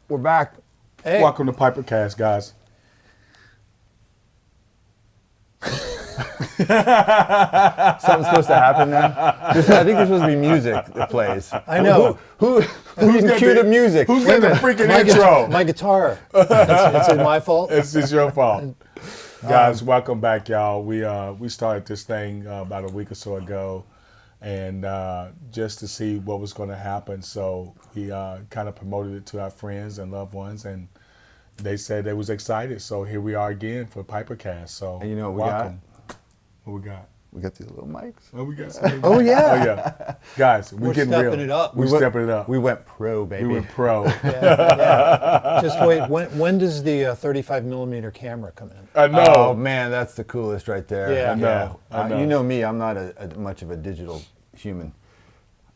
We're back. Hey. Welcome to Pipercast, guys. Something's supposed to happen now. I think there's supposed to be music that plays. I know. Who's didn't cue the music? Who's got the freaking intro? My guitar. It's my fault. It's your fault. Guys, welcome back, y'all. We started this thing about a week or so ago, and just to see what was going to happen. So we kind of promoted it to our friends and loved ones, and they said they was excited. So here we are again for Pipercast. So And you know what we welcome. What we got? We got these little mics. Oh, we got some. Oh yeah. Oh yeah, guys, we're getting stepping real. it up. We're stepping it up. We went pro, baby. We went pro. Yeah. Just wait. When does the 35 millimeter camera come in? I know. Oh man, that's the coolest right there. Yeah. I know. I know. You know me. I'm not much of a digital human.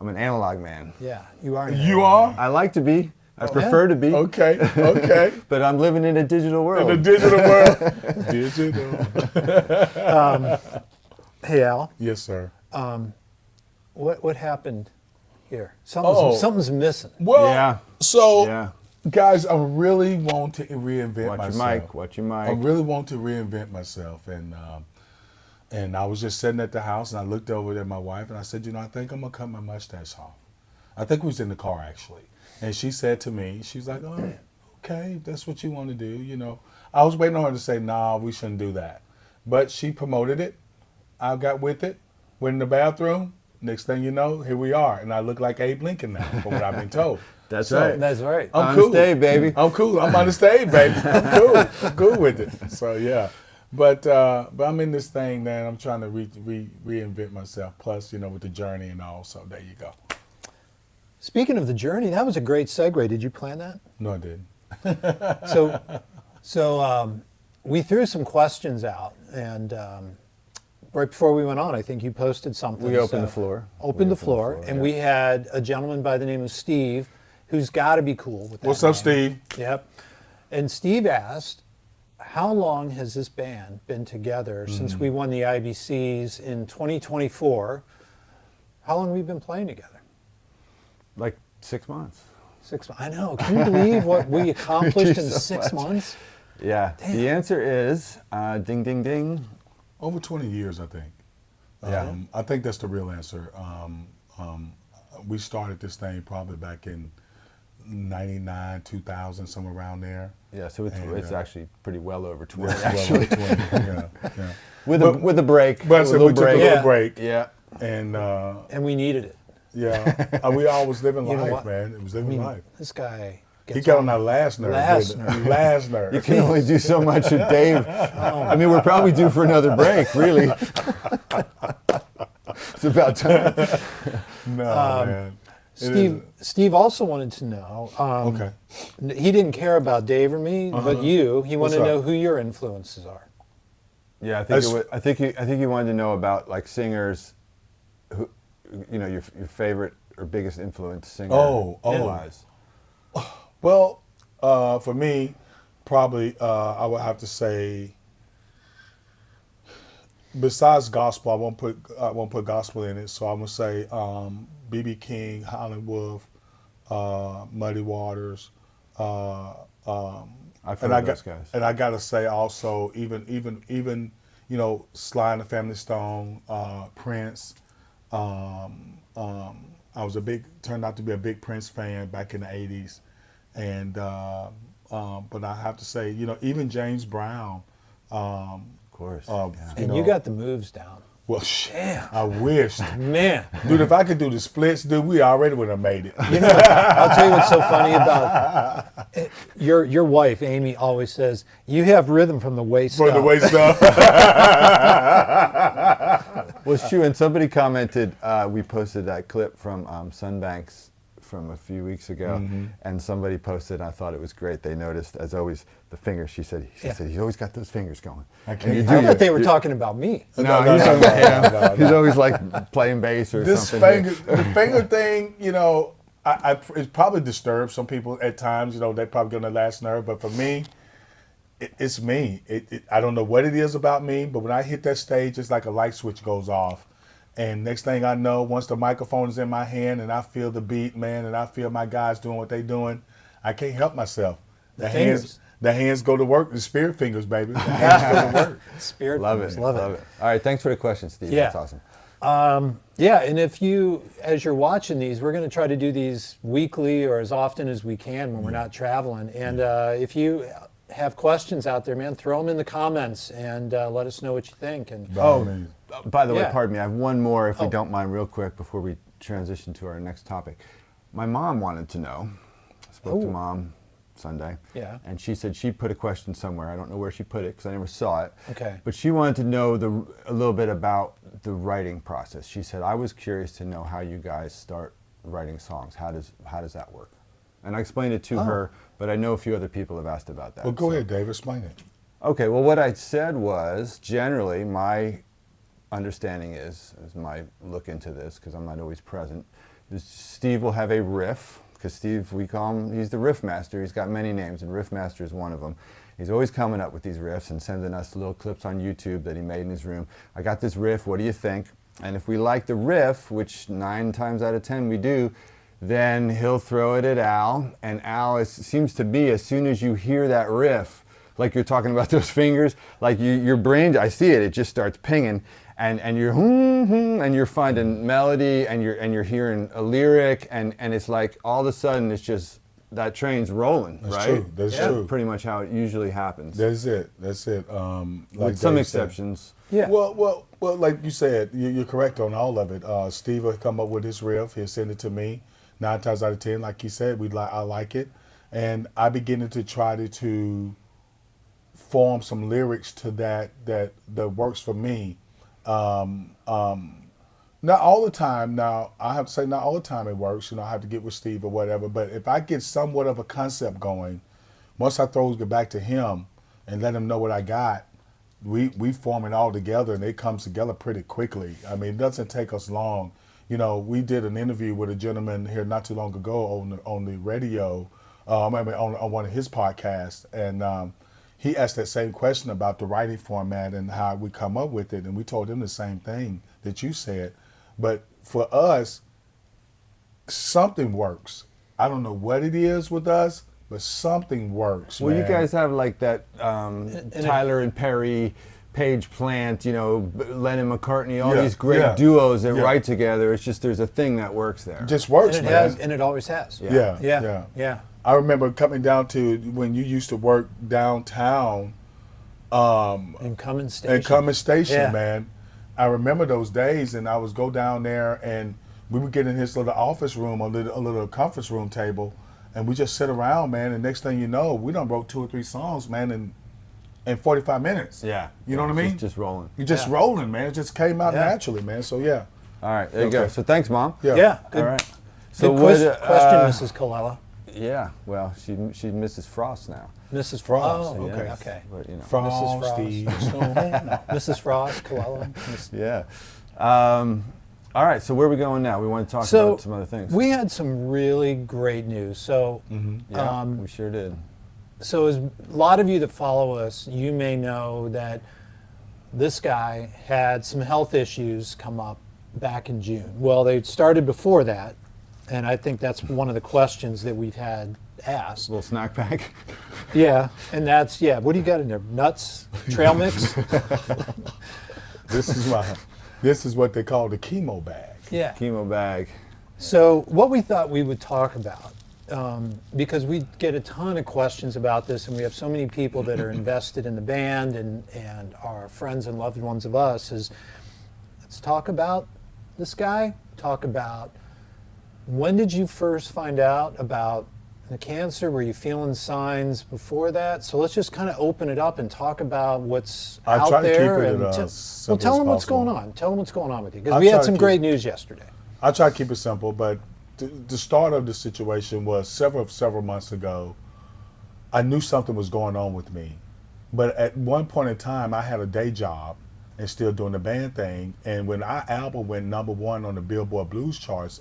I'm an analog man. Yeah, you are. You are? I like to be. I prefer to be. Okay. Okay. But I'm living in a digital world. In the digital world. Digital. Hey Al, Yes, sir. what happened here? Something's missing. Well, Yeah. so, Yeah. guys, I really want to reinvent Watch myself. your mic. Watch your I mic. really want to reinvent myself. And I was just sitting at the house, and I looked over at my wife, and I said, I think I'm going to cut my mustache off. I think we was in the car, actually. And she said to me, she's like, oh, okay, if that's what you want to do, I was waiting on her to say, nah, we shouldn't do that. But she promoted it. I got with it, went in the bathroom. Next thing you know, here we are. And I look like Abe Lincoln now, from what I've been told. That's So, right. That's right. I'm On cool. stage, baby. I'm cool. I'm on the stage, baby. I'm cool. I'm cool with it. So, yeah. But I'm in this thing, man. I'm trying to reinvent myself. Plus, with the journey and all. So there you go. Speaking of the journey, that was a great segue. Did you plan that? No, I didn't. So we threw some questions out, and right before we went on, I think you posted something. We opened the floor. Opened the floor, and we had a gentleman by the name of Steve, who's got to be cool with that. What's up, name. Steve? Yep. And Steve asked, how long has this band been together since we won the IBCs in 2024? How long have we been playing together? Like 6 months. 6 months. I know. Can you believe what we accomplished in so 6 much. months? Yeah. Damn. The answer is ding, ding, ding. Over 20 years, I think. Yeah. I think that's the real answer. We started this thing probably back in 99, 2000, somewhere around there. Yeah. So it's actually pretty well over 20. Well, Actually, over 20. Yeah. with a break. But I said we took a little Yeah. break. Yeah. And We needed it. yeah, we all was living You know life, what? man. It was living life. This guy He gets got on that last nerve. Last didn't nerve. he? Last nerve. You can only do so much with Dave. I mean, we're probably due for another break, really. It's about time. No, man. Steve also wanted to know. Okay. He didn't care about Dave or me, but you. He wanted to What's know up? who your influences are. Yeah, I think you wanted to know about like singers, who, your favorite or biggest influence singer. wise. Well, for me, probably I would have to say, besides gospel, I won't put gospel in it. So I'm gonna say B.B. King, Howlin' Wolf, Muddy Waters. I've heard of those guys. And I gotta say also, even Sly and the Family Stone, Prince. I was turned out to be a big Prince fan back in the '80s, and but I have to say, even James Brown. Of course. And you got the moves down. Well, shit, I wished. Man, Dude, if I could do the splits, dude, we already would have made it. I'll tell you what's so funny about it. Your wife, Amy, always says, you have rhythm from the waist For up. the waist up. Well, it's true. And somebody commented, we posted that clip from Sunbanks from a few weeks ago, and somebody posted, I thought it was great. They noticed, as always, the fingers. She said, he's always got those fingers going. I can't. I thought they were talking about me. No, he's always, no. he's always like playing bass or This something. the finger thing, it probably disturbs some people at times. They probably get on the last nerve. But for me, it's me. I don't know what it is about me, but when I hit that stage, it's like a light switch goes off. And next thing I know, once the microphone is in my hand and I feel the beat, man, and I feel my guys doing what they're doing, I can't help myself. The fingers. The hands go to work. The spirit fingers, baby. The hands go to work. Spirit Love fingers, it. love Love it. it. All right. Thanks for the question, Steve. Yeah. That's awesome. Yeah, and if you, as you're watching these, we're going to try to do these weekly or as often as we can when we're not traveling. And if you have questions out there, man, throw them in the comments and let us know what you think. And By the way, Yeah. pardon me, I have one more, if we Oh. don't mind, real quick, before we transition to our next topic. My mom wanted to know. I spoke to Oh. Mom Sunday. Yeah. And she said she put a question somewhere. I don't know where she put it because I never saw it. Okay. But she wanted to know a little bit about the writing process. She said, I was curious to know how you guys start writing songs. How does that work? And I explained it to her, but I know a few other people have asked about that. Well, go so- ahead, Dave. Explain it. Okay, well, what I said was, generally, my understanding is, as my look into this, because I'm not always present, is Steve will have a riff, because Steve, we call him, he's the riff master. He's got many names, and riff master is one of them. He's always coming up with these riffs and sending us little clips on YouTube that he made in his room. I got this riff, what do you think? And if we like the riff, which 9 times out of 10 we do, then he'll throw it at Al, and Al, seems to be, as soon as you hear that riff, like you're talking about those fingers, like your brain, I see it just starts pinging, and you're and you're finding melody, and you're hearing a lyric, and it's like all of a sudden it's just that train's rolling, That's right? true. That's true. Pretty much how it usually happens. That's it. That's it. With some Dave said. exceptions. yeah. Well, like you said, you're correct on all of it. Steve will come up with his riff. He'll send it to me. 9 times out of 10, like you said, I like it, and I begin to try to form some lyrics to that works for me. Not all the time. Now I have to say, not all the time it works. I have to get with Steve or whatever. But if I get somewhat of a concept going, once I throw it back to him and let him know what I got, we form it all together, and it comes together pretty quickly. I mean, it doesn't take us long. We did an interview with a gentleman here not too long ago on the radio, on one of his podcasts, and he asked that same question about the writing format and how we come up with it, and we told him the same thing that you said. But for us, something works. I don't know what it is with us, but something works. Well, man. you guys have like that Tyler and Perry, Page Plant, Lennon McCartney, all Yeah, these great yeah, duos that yeah. write together. It's just there's a thing that works there. Just works, and it man. has, and it always has. Yeah. I remember coming down to when you used to work downtown. And Cummins Station. And Cummins Station, Yeah. man. I remember those days, and I would go down there, and we would get in his little office room, a little conference room table, and we just sit around, man. And next thing you know, we done wrote 2 or 3 songs, man, in 45 minutes. Yeah. You know what I mean? Just rolling. You're just Yeah. rolling, man. It just came out Yeah. naturally, man. So yeah. All right, there you go. Okay. So thanks, Mom. Yeah. Yeah. Good, All right. good So question, what? Mrs. Colella. Yeah. Well, she's Mrs. Frost now. Mrs. Frost, Oh, okay. Yeah. Okay. But, Frosty. Mrs. Frost, Colella. Yeah. All right. So where are we going now? We want to talk So about some other things. we had some really great news. So, Yeah, we sure did. so as a lot of you that follow us, you may know that this guy had some health issues come up back in June. Well, they started before that, and I think that's one of the questions that we've had asked. Little snack pack. Yeah, and that's, what do you got in there? Nuts? Trail mix? This is what they call the chemo bag. Yeah. Chemo bag. So what we thought we would talk about, because we get a ton of questions about this, and we have so many people that are invested in the band and are friends and loved ones of us, is let's talk about this guy, talk about when did you first find out about the cancer? Were you feeling signs before that? So let's just kind of open it up and talk about what's I out try to keep there. it and simple tell as them what's possible. going on. Tell them what's going on with you. Because I we had try to some keep- great news yesterday. I try to keep it simple, but the start of the situation was several months ago. I knew something was going on with me, but at one point in time, I had a day job and still doing the band thing. And when our album went #1 on the Billboard Blues charts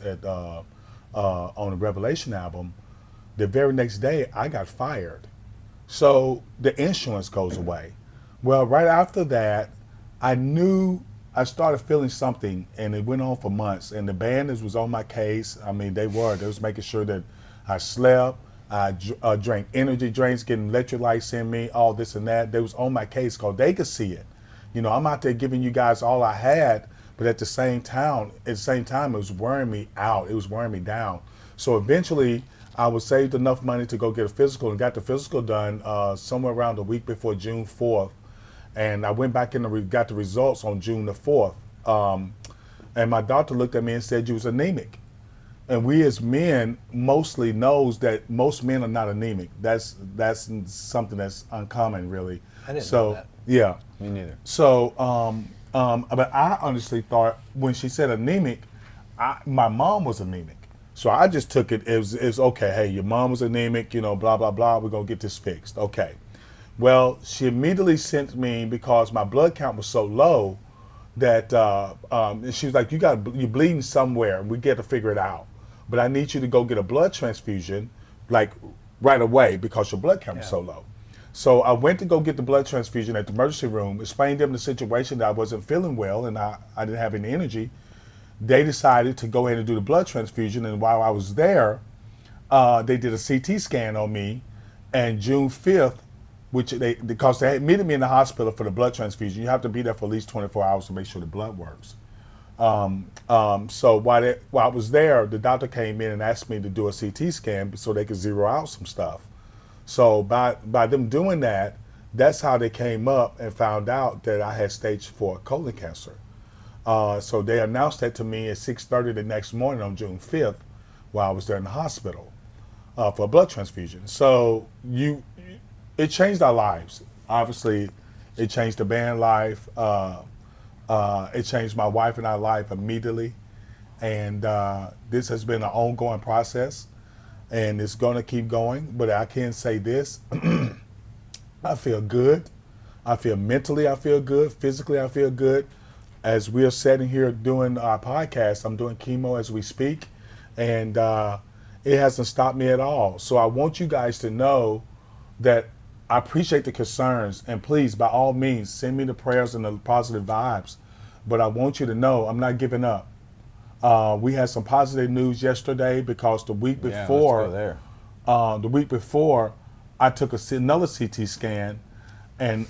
on the Revelation album, the very next day I got fired. So the insurance goes away. Well, right after that, I knew I started feeling something, and it went on for months. And the band was on my case. I mean, they was making sure that I slept, I drank energy drinks, getting electrolytes in me, all this and that. They was on my case because they could see it. You know, I'm out there giving you guys all I had, but at the same time, it was wearing me out. It was wearing me down. So eventually, I was saved enough money to go get a physical and got the physical done somewhere around the week before June 4th. And I went back in and got the results on June the 4th. And my doctor looked at me and said you was anemic. And we as men mostly knows that most men are not anemic. That's something that's uncommon, really. I didn't know that. Yeah. Me neither. So, but I honestly thought when she said anemic, my mom was anemic. So I just took it as okay, hey, your mom was anemic, you know, blah, blah, blah, we're going to get this fixed. Okay. Well, she immediately sent me, because my blood count was so low, that she was like, you're bleeding somewhere, and we get to figure it out. But I need you to go get a blood transfusion, like right away, because your blood count was so low. So I went to go get the blood transfusion at the emergency room, explained to them the situation, that I wasn't feeling well and I didn't have any energy. They decided to go ahead and do the blood transfusion, and while I was there, they did a CT scan on me, and June 5th, because they admitted me in the hospital for the blood transfusion. You have to be there for at least 24 hours to make sure the blood works. So while I was there, the doctor came in and asked me to do a CT scan so they could zero out some stuff. So by them doing that, that's how they came up and found out that I had stage 4 colon cancer. So they announced that to me at 6:30 the next morning on June 5th while I was there in the hospital for a blood transfusion. So it changed our lives. Obviously, it changed the band life. It changed my wife and I life immediately. And this has been an ongoing process, and it's going to keep going. But I can say this, I feel good. I feel mentally, I feel good. Physically, I feel good. As we are sitting here doing our podcast, I'm doing chemo as we speak, and it hasn't stopped me at all. So I want you guys to know that I appreciate the concerns, and please, by all means, send me the prayers and the positive vibes. But I want you to know I'm not giving up. We had some positive news yesterday, because the week before, I took another CT scan, and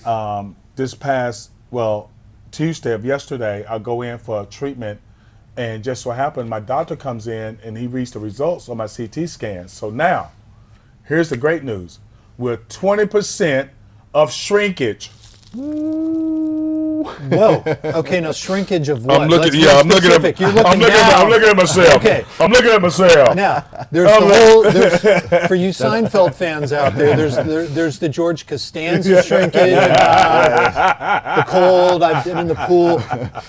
this past, Tuesday of yesterday, I go in for a treatment, and just so happened, my doctor comes in and he reads the results on my CT scan. So now, here's the great news. We're 20% of shrinkage. Whoa. Okay, now shrinkage of what? I'm looking at myself. Okay. I'm looking at myself. Now, for you Seinfeld fans out there, there's the George Costanza shrinkage, the cold, I've been in the pool,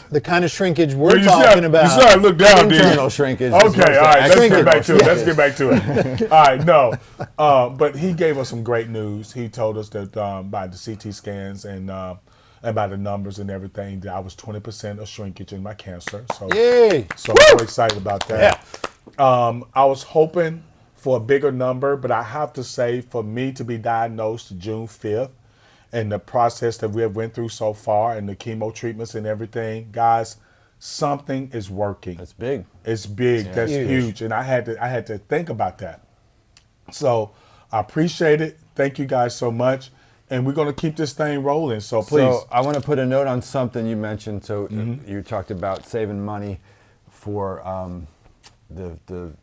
the kind of shrinkage we're talking about. You saw I look down, dude. Internal shrinkage. Okay, all right, let's get back to it. Let's get back to it. All right, no. But he gave us some great news. He told us that by the CT scans and by the numbers and everything, that I was 20% of shrinkage in my cancer. So, yay! So I'm very excited about that. Yeah. I was hoping for a bigger number, but I have to say, for me to be diagnosed June 5th, and the process that we have went through so far, and the chemo treatments and everything, guys, something is working. That's big. It's big. Yeah, that's huge. And I had to think about that. So I appreciate it. Thank you guys so much. And we're going to keep this thing rolling. So please. So I want to put a note on something you mentioned. So you talked about saving money for the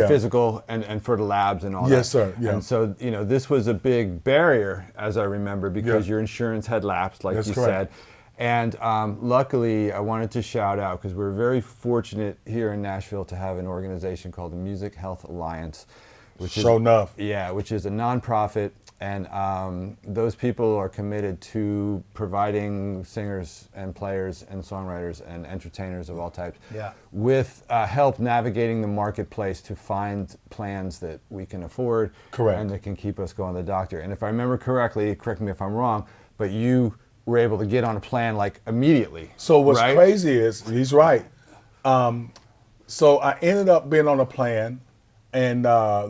physical and for the labs and all that. Yes, sir. Yeah. And so, this was a big barrier, as I remember, because your insurance had lapsed, like you said. And luckily, I wanted to shout out, because we're very fortunate here in Nashville to have an organization called the Music Health Alliance. Which is a nonprofit, and those people are committed to providing singers and players and songwriters and entertainers of all types with help navigating the marketplace to find plans that we can afford. Correct. And that can keep us going to the doctor. And if I remember correctly, correct me if I'm wrong, but you were able to get on a plan like immediately. So what's crazy is, he's right. So I ended up being on a plan. And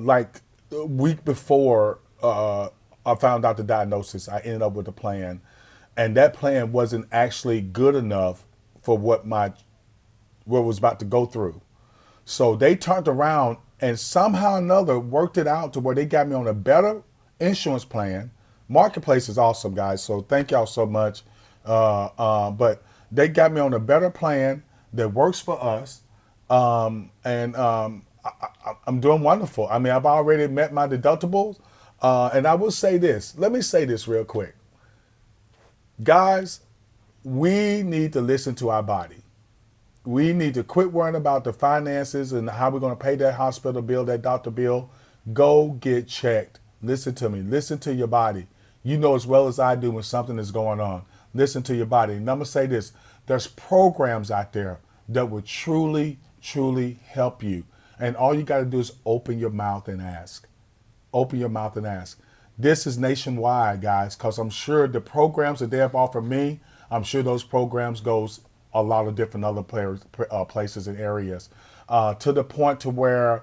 like a week before I found out the diagnosis, I ended up with a plan. And that plan wasn't actually good enough for what was about to go through. So they turned around and somehow or another worked it out to where they got me on a better insurance plan. Marketplace is awesome, guys. So thank y'all so much. But they got me on a better plan that works for us. I'm doing wonderful. I mean, I've already met my deductibles. And I will say this. Let me say this real quick. Guys, we need to listen to our body. We need to quit worrying about the finances and how we're going to pay that hospital bill, that doctor bill. Go get checked. Listen to me. Listen to your body. You know as well as I do when something is going on. Listen to your body. And I'm going to say this. There's programs out there that will truly, truly help you. And all you got to do is open your mouth and ask. Open your mouth and ask. This is nationwide, guys, because I'm sure the programs that they have offered me, I'm sure those programs goes a lot of different other places and areas, to the point to where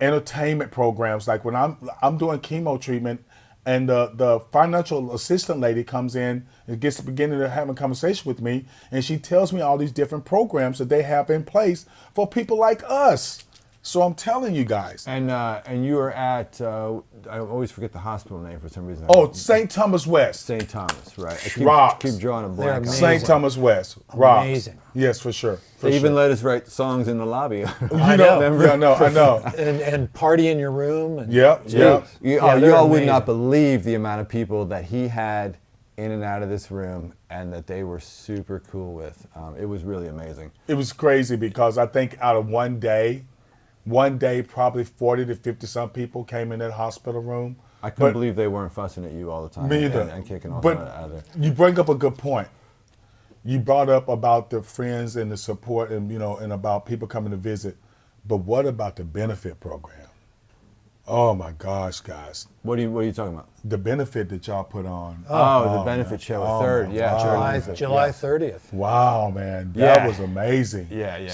entertainment programs, like when I'm doing chemo treatment, and the financial assistant lady comes in and gets beginning to have a conversation with me, and she tells me all these different programs that they have in place for people like us. So I'm telling you guys. And you were at, I always forget the hospital name for some reason. Oh, St. Thomas West. St. Thomas, right. I Rocks. keep drawing a blank. St. Thomas West. Rocks. Amazing. Yes, for sure. They even let us write songs in the lobby. I know. Yeah, I know. And party in your room. And Yep. You all would not believe the amount of people that he had in and out of this room and that they were super cool with. It was really amazing. It was crazy because I think out of one day, probably 40 to 50 some people came in that hospital room. I couldn't believe they weren't fussing at you all the time. Me either. And kicking off but out of there. You bring up a good point. You brought up about the friends and the support and, and about people coming to visit. But what about the benefit program? Oh my gosh, guys. What are you talking about? The benefit that y'all put on. The benefit show, Oh, third. my Yeah, God. July 30th. Wow, man. That was amazing. Yeah.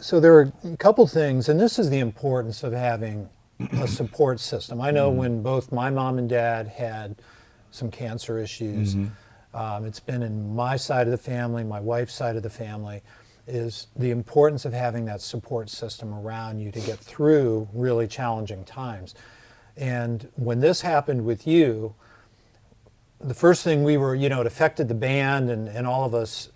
So there are a couple things, and this is the importance of having a support system. I know when both my mom and dad had some cancer issues, it's been in my side of the family, my wife's side of the family, is the importance of having that support system around you to get through really challenging times. And when this happened with you, the first thing we were, it affected the band and all of us,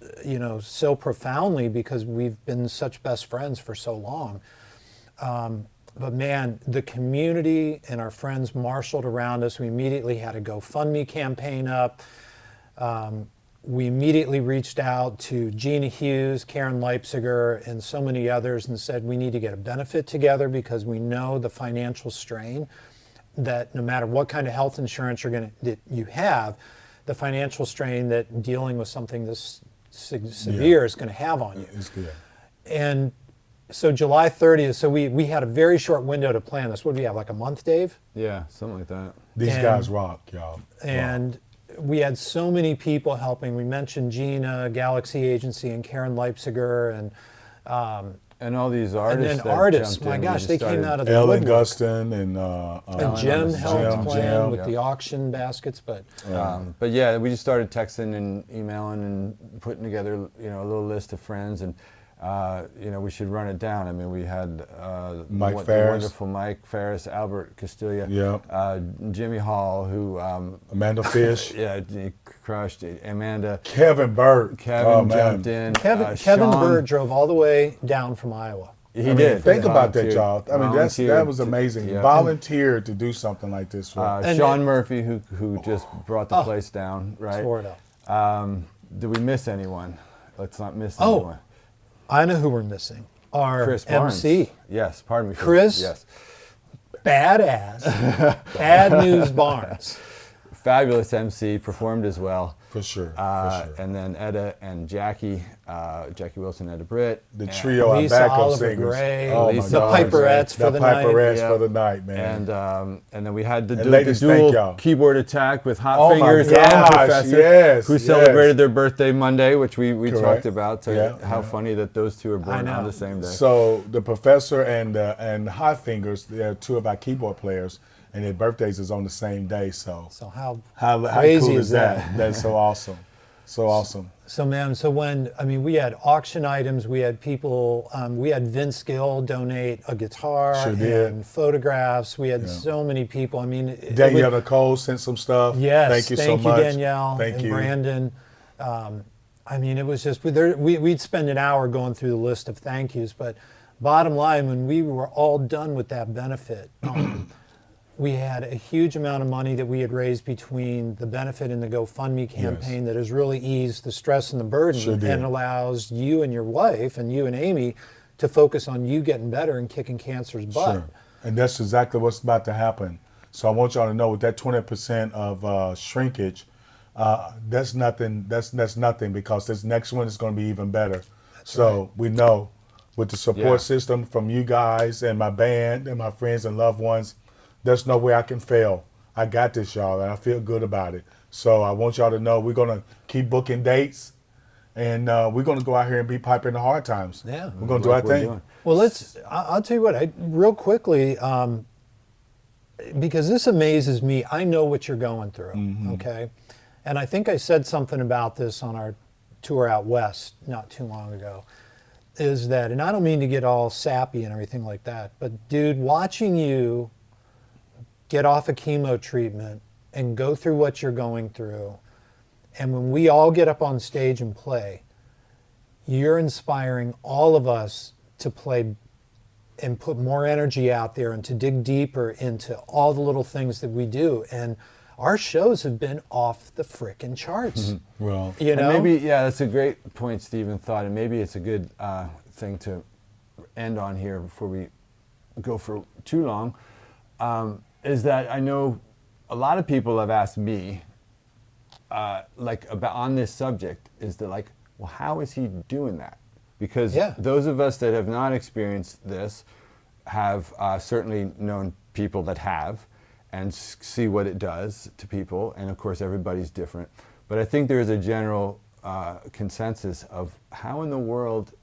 so profoundly because we've been such best friends for so long. But man, the community and our friends marshaled around us. We immediately had a GoFundMe campaign up. We immediately reached out to Gina Hughes, Karen Leipziger, and so many others and said we need to get a benefit together because we know the financial strain that no matter what kind of health insurance that you have, the financial strain that dealing with something this severe is going to have on you. It's good. And so July 30th, so we had a very short window to plan this. What do we have, like a month, Dave? Yeah, something like that. These guys rock, y'all. And we had so many people helping. We mentioned Gina, Galaxy Agency, and Karen Leipziger, and all these artists. And then that artists, jumped my in. gosh, they came out of the Ellen woodwork. Guston And Jim helped plan with the auction baskets, but yeah, we just started texting and emailing and putting together, a little list of friends, and we should run it down. I mean, we had Mike the Ferris. wonderful Mike Ferris, Albert Castilla, Jimmy Hall, who Amanda Fish, he crushed it. Amanda, Kevin Burt, jumped in. Kevin Sean, Bird drove all the way down from Iowa. He did. Think about that, y'all. I mean, that Volunteered was to- amazing. yeah. Volunteered to do something like this. For Sean Murphy, who just brought the place down, right? Tore it up. Did we miss anyone? Let's not miss anyone. I know who we're missing. Our Chris Barnes. MC. Yes, pardon me. Chris? Yes. Badass. Bad News Barnes. Fabulous MC, performed as well. For sure. And then Etta and Jackie Wilson, Etta Britt. The trio of Lisa backup Oliver singers. Gray, Oh, Lisa my the God. Piperettes for the night. Piperettes Yeah. for the night, man. And then we had the ladies, thank dual y'all. keyboard attack with Hot Oh my Fingers and gosh, Professor, yes, who yes. celebrated their birthday Monday, which we Correct. talked about. So Yeah, how yeah. funny that those two are born on the same day. So the professor and Hot Fingers, they're two of our keyboard players, and their birthdays is on the same day. So So how how crazy cool is is that? That's so awesome. So awesome. So man, we had auction items, we had people, we had Vince Gill donate a guitar Sure did. and photographs. We had so many people. I mean, Danielle Nicole sent some stuff. yes, Thank you so much. Danielle Thank and you. Brandon. I mean, it was just, we'd spend an hour going through the list of thank yous, but bottom line, when we were all done with that benefit, we had a huge amount of money that we had raised between the benefit and the GoFundMe campaign that has really eased the stress and the burden Sure did. and allows you and your wife and you and Amy to focus on you getting better and kicking cancer's butt. Sure. And that's exactly what's about to happen. So I want y'all to know with that 20% of shrinkage, that's nothing. That's nothing, because this next one is going to be even better. So we know with the support system from you guys and my band and my friends and loved ones, there's no way I can fail. I got this, y'all, and I feel good about it. So I want y'all to know we're going to keep booking dates, and we're going to go out here and be Piper in the hard times. Yeah. We're going to do our thing. Well, I'll tell you what, real quickly, because this amazes me. I know what you're going through, okay? And I think I said something about this on our tour out west not too long ago, is that, and I don't mean to get all sappy and everything like that, but dude, watching you get off a chemo treatment and go through what you're going through, and when we all get up on stage and play, you're inspiring all of us to play and put more energy out there and to dig deeper into all the little things that we do. And our shows have been off the frickin' charts. Well, You know? And maybe, that's a great point Stephen thought, and maybe it's a good thing to end on here before we go for too long, is that I know a lot of people have asked me, about on this subject, is that like, well, how is he doing that? Because those of us that have not experienced this have certainly known people that have, and see what it does to people, and of course everybody's different. But I think there is a general consensus of how in the world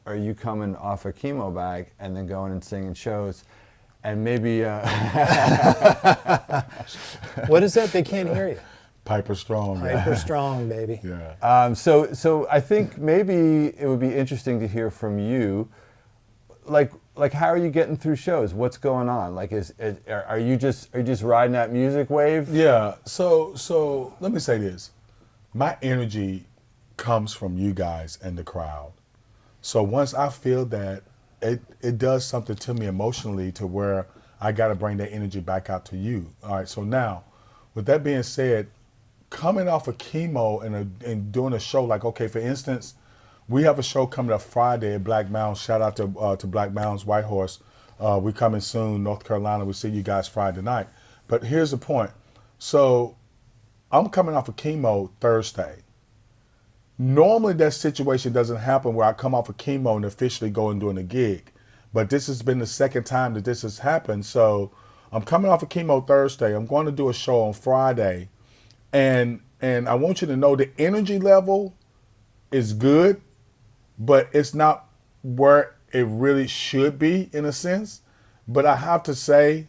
are you coming off a chemo bag and then going and singing shows, and maybe What is that? They can't hear you. Piper Strong. Piper Strong, baby. Yeah. So I think maybe it would be interesting to hear from you, like how are you getting through shows? What's going on? Like, are you just riding that music wave? Yeah. So let me say this. My energy comes from you guys and the crowd. So once I feel that, it does something to me emotionally to where I got to bring that energy back out to you. All right. So now, with that being said, coming off of chemo and doing a show, like, okay, for instance, we have a show coming up Friday at Black Mounds. Shout out to Black Mounds, Whitehorse. We're coming soon, North Carolina. We'll see you guys Friday night. But here's the point. So I'm coming off of chemo Thursday. Normally that situation doesn't happen where I come off of chemo and officially go and doing a gig. But this has been the second time that this has happened. So I'm coming off of chemo Thursday. I'm going to do a show on Friday. And I want you to know the energy level is good, but it's not where it really should be in a sense. But I have to say,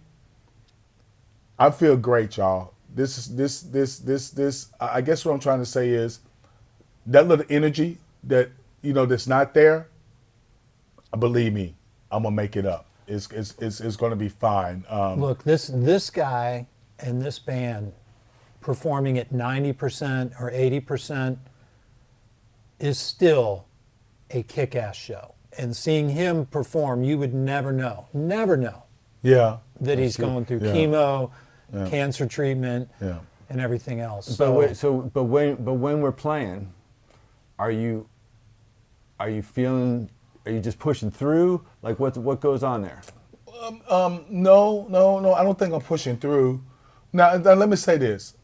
I feel great, y'all. This, I guess what I'm trying to say is that little energy that, that's not there, believe me, I'm going to make it up. It's going to be fine. Look, this guy and this band performing at 90% or 80% is still a kick-ass show. And seeing him perform, you would never know Yeah. that he's going through chemo, cancer treatment, and everything else. But when we're playing, are you feeling? Are you just pushing through? Like what goes on there? No. I don't think I'm pushing through. Now let me say this.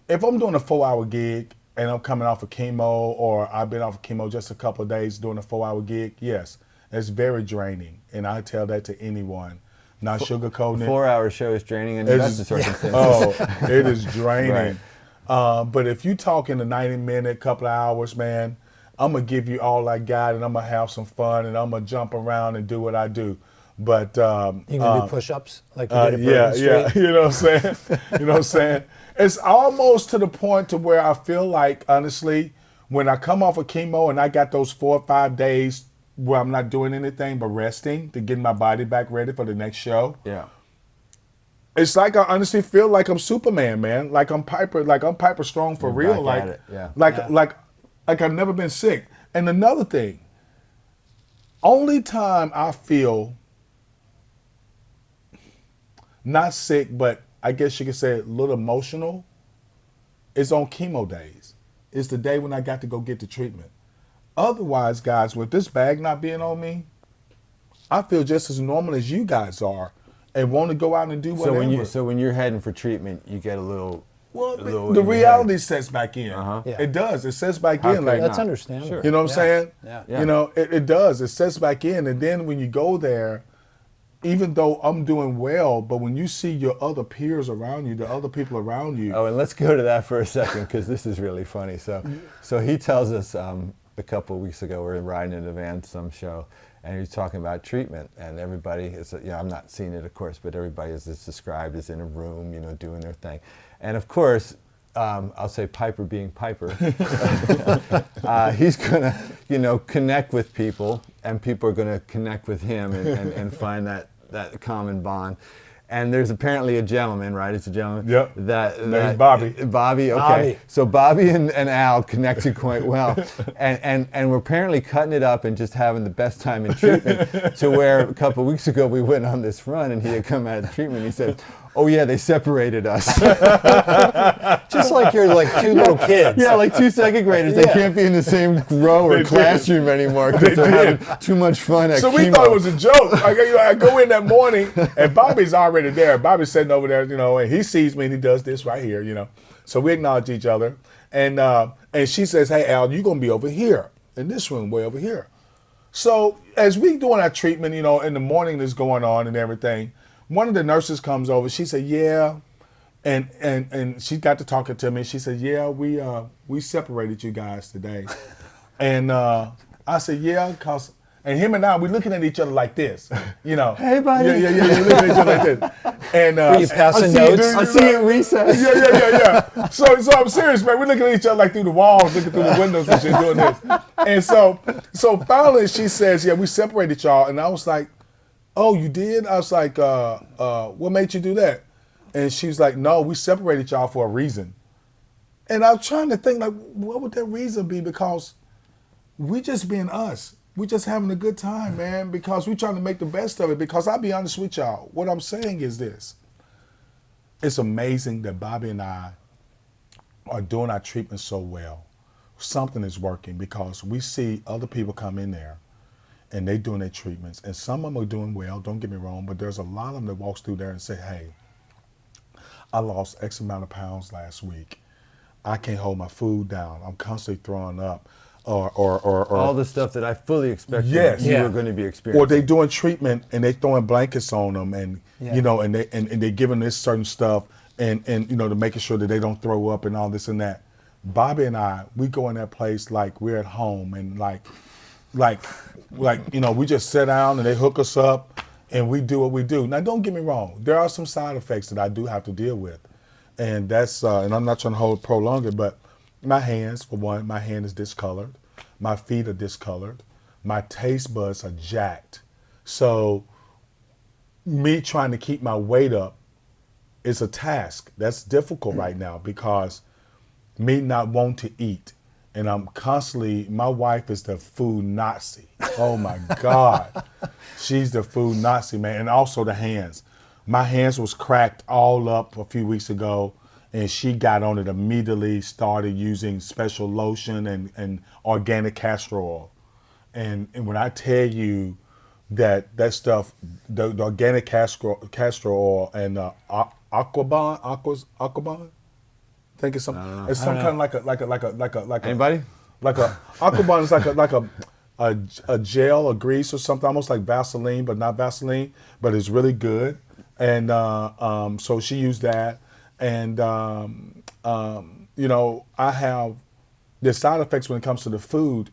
If I'm doing a 4-hour gig and I'm coming off of chemo, or I've been off of chemo just a couple of days doing a 4-hour gig, yes, it's very draining, and I tell that to anyone. Not sugarcoating it. 4-hour show is draining in the best of circumstances. Oh, it is draining. Right. But if you talk in a 90-minute, couple of hours, man, I'm going to give you all I got, and I'm going to have some fun, and I'm going to jump around and do what I do. But You gonna do push-ups like you did at yeah, Bourbon yeah, Street? you know what I'm saying? You know what I'm saying? It's almost to the point to where I feel like, honestly, when I come off of chemo and I got those 4 or 5 days where I'm not doing anything but resting to get my body back ready for the next show. Yeah. It's like I honestly feel like I'm Superman, man. Like I'm Piper Strong for You're real. back at Like, it, yeah. like I've never been sick. And another thing, only time I feel not sick, but I guess you could say a little emotional, is on chemo days. It's the day when I got to go get the treatment. Otherwise, guys, with this bag not being on me, I feel just as normal as you guys are, and want to go out and do whatever. So when you're heading for treatment, you get a little. Well, a little the in your reality head. sets back in. Uh-huh. Yeah. It does. It sets back How in. could Like, it That's not? understandable. Sure. you know what I'm saying? Yeah. Yeah. You know, it does. It sets back in. And then when you go there, even though I'm doing well, but when you see your other peers around you, the other people around you, Oh, and let's go to that for a second because this is really funny. So he tells us a couple of weeks ago we were riding in a van some show, and he's talking about treatment, and everybody is, I'm not seeing it, of course, but everybody is described as in a room, doing their thing, and of course. I'll say Piper being Piper, he's gonna, connect with people, and people are gonna connect with him and find that common bond. And there's apparently a gentleman, right? It's a gentleman. Yep. That Bobby. Bobby, okay. Bobby. So Bobby and Al connected quite well, and we're apparently cutting it up and just having the best time in treatment. To where a couple of weeks ago we went on this run, and he had come out of treatment. He said, "Oh yeah, they separated us." Just like you're like two little kids. Yeah, like 2 second graders. They Yeah. can't be in the same row or They did. classroom anymore because they're having too much fun at so chemo. we thought it was a joke. I go in that morning, and Bobby's already there. Bobby's sitting over there, and he sees me, and he does this right here, So we acknowledge each other, and she says, "Hey, Al, you're gonna be over here in this room, way over here." So as we doing our treatment, in the morning that's going on and everything, one of the nurses comes over. She said, "Yeah," and she got to talking to me. She said, "Yeah, we separated you guys today," and I said, "Yeah, cause." And him and I, we looking at each other like this, Hey, buddy. Yeah, looking at each other like this. And Were you passing I'll notes? see you at recess. yeah. So I'm serious, man. We're looking at each other like through the walls, looking through the windows and shit, doing this. And so finally she says, "Yeah, we separated y'all." And I was like, "Oh, you did?" I was like, "What made you do that?" And she's like, "No, we separated y'all for a reason." And I was trying to think, like, what would that reason be? Because we just being us. We just having a good time, man, because we trying to make the best of it. Because I'll be honest with y'all, what I'm saying is this. It's amazing that Bobby and I are doing our treatment so well. Something is working because we see other people come in there and they doing their treatments, and some of them are doing well, don't get me wrong, but there's a lot of them that walks through there and say, "Hey, I lost X amount of pounds last week. I can't hold my food down. I'm constantly throwing up." Or All the stuff that I fully expected Yes. you Yeah. were going to be experiencing. or they doing treatment and they throwing blankets on them, and Yeah. and they giving this certain stuff and to making sure that they don't throw up and all this and that. Bobby and I, we go in that place like we're at home, and like we just sit down and they hook us up and we do what we do. Now don't get me wrong, there are some side effects that I do have to deal with, and that's and I'm not trying to prolong it, but my hands, for one, my hand is discolored. My feet are discolored. My taste buds are jacked. So me trying to keep my weight up is a task. That's difficult right now because me not wanting to eat. And I'm constantly, my wife is the food Nazi. Oh my God. She's the food Nazi, man. And also the hands. My hands was cracked all up a few weeks ago. And she got on it immediately, started using special lotion and organic castor oil. And when I tell you that stuff, the organic castor oil and Aquabon, I think it's some. It's some kind of like a. Anybody? Like a Aquabon is like a gel or grease or something, almost like Vaseline, but not Vaseline, but it's really good. And so she used that. And, I have the side effects when it comes to the food.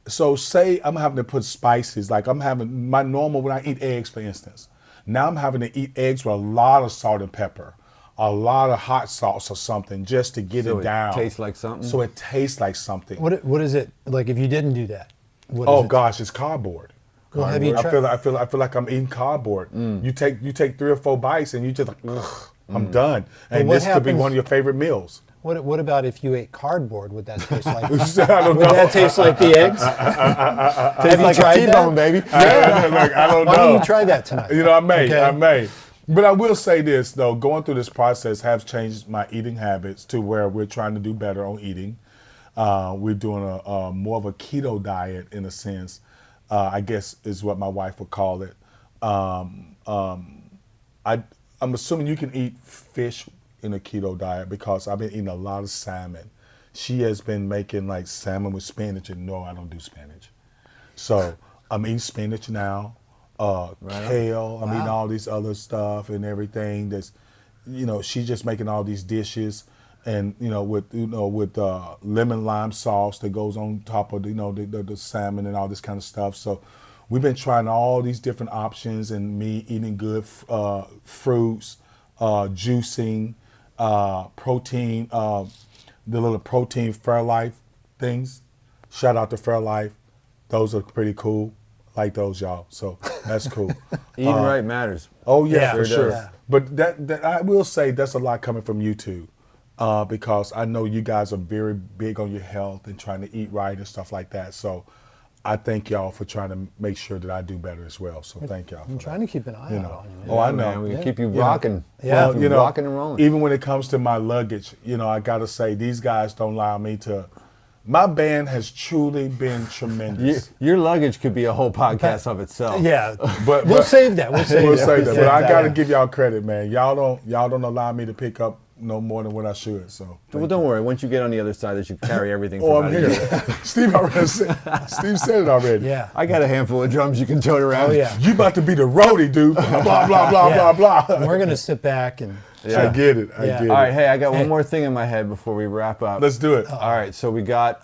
So say I'm having to put spices, like I'm having my normal when I eat eggs, for instance. Now I'm having to eat eggs with a lot of salt and pepper, a lot of hot sauce or something, just to get it down. Tastes like something. So it tastes like something. What is it like if you didn't do that? Oh gosh, it's cardboard. Well, have you I tried? feel like I'm eating cardboard. You take 3 or 4 bites and you just like, ugh, I'm done. And what this could be happens- one of your favorite meals. What about if you ate cardboard? Would that taste like? I don't Would know. that taste like the eggs? Tastes like tried a that? T-bone, baby. Like, I don't Why know. don't you try that tonight? You know, I may. Okay. But I will say this, though. Going through this process has changed my eating habits to where we're trying to do better on eating. We're doing a more of a keto diet in a sense, I guess is what my wife would call it. I'm assuming you can eat fish in a keto diet because I've been eating a lot of salmon. She has been making like salmon with spinach, and no, I don't do spinach. So I'm eating spinach now, kale. I'm eating all these other stuff and everything. That's, she's just making all these dishes, and with lemon lime sauce that goes on top of the salmon and all this kind of stuff. So we've been trying all these different options, and me eating good fruits, juicing, protein, the little protein Fairlife things. Shout out to Fairlife. Those are pretty cool. Like those, y'all. So that's cool. Eating right matters. Oh yeah, Yeah, for it sure. does. But that I will say that's a lot coming from you two, because I know you guys are very big on your health and trying to eat right and stuff like that. So I thank y'all for trying to make sure that I do better as well. So thank y'all. I'm trying to keep an eye out on you. Man. Oh, I know. Man, we can keep you Yeah. rocking. Yeah. Keep you rocking and rolling. Even when it comes to my luggage, I got to say these guys don't allow me to. My band has truly been tremendous. Your luggage could be a whole podcast of itself. Yeah, But we'll save that. We'll save We'll that. say that. But I Yeah. got to give y'all credit, man. Y'all don't allow me to pick up no more than what I should. So. Well, don't worry. Once you get on the other side, that you carry everything. Oh, from I'm out of here. Steve said it already. Yeah. I got a handful of drums you can tote around. Oh yeah. You about to be the roadie, dude. Blah, blah, blah, Yeah. blah, blah. We're gonna sit back and. Yeah. I get it. I Yeah. get All right, it. hey, I got Hey. one more thing in my head before we wrap up. Let's do it. All right, so we got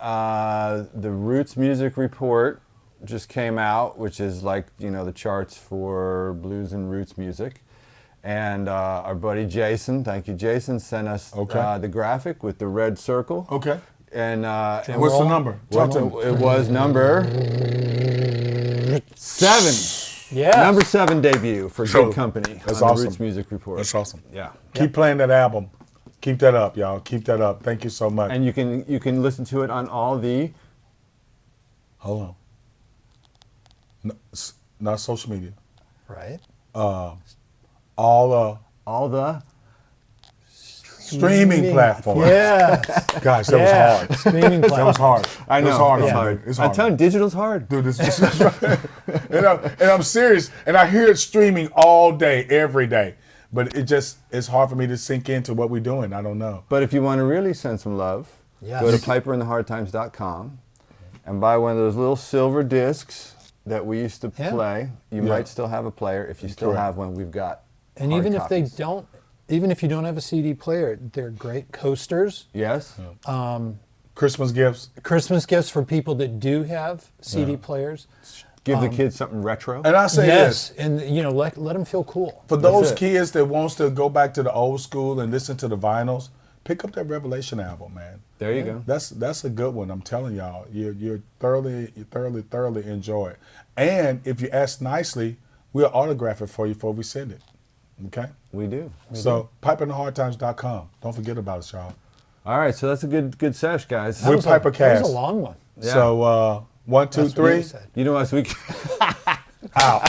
the Roots Music Report just came out, which is like, the charts for blues and roots music. And our buddy Jason, thank you, Jason, sent us the graphic with the red circle. Okay. And What's the number? Talk to me. it was number 7. Yeah. Number 7 debut for So, Good Company that's on awesome. the Roots Music Report. That's awesome. Yeah. Keep playing that album. Keep that up, y'all. Keep that up. Thank you so much. And you can listen to it on all the Hold on. Not social media. Right. All the streaming platforms. Yeah. Gosh, that was hard. Streaming That was hard. I know. It was hard It's on hard. me. It's I'm hard. telling you, digital's hard. Dude, this is right. and I'm serious. And I hear it streaming all day, every day. But it's hard for me to sink into what we're doing. I don't know. But if you want to really send some love, Yes. go to piperandthehardtimes.com and buy one of those little silver discs that we used to Yeah. play. You Yeah. might still have a player. If you still Correct. have one, we've got And hard even if they copies. don't, even if you don't have a CD player, they're great coasters. Yes? Christmas gifts. Christmas gifts for people that do have CD players. Give the kids something retro. And I say Yes, this. and let them feel cool. For those it. kids that wants to go back to the old school and listen to the vinyls, pick up that Revelation album, man. There you go. That's a good one. I'm telling y'all, you thoroughly enjoy it. And if you ask nicely, we'll autograph it for you before we send it. Okay. We do. So piperandthehardtimes.com. Don't forget about us, y'all. All right, so that's a good sesh, guys. We're That Pipercast. was a long one. Yeah. So 1, 2, That's what he 3. said. You know us, we Out.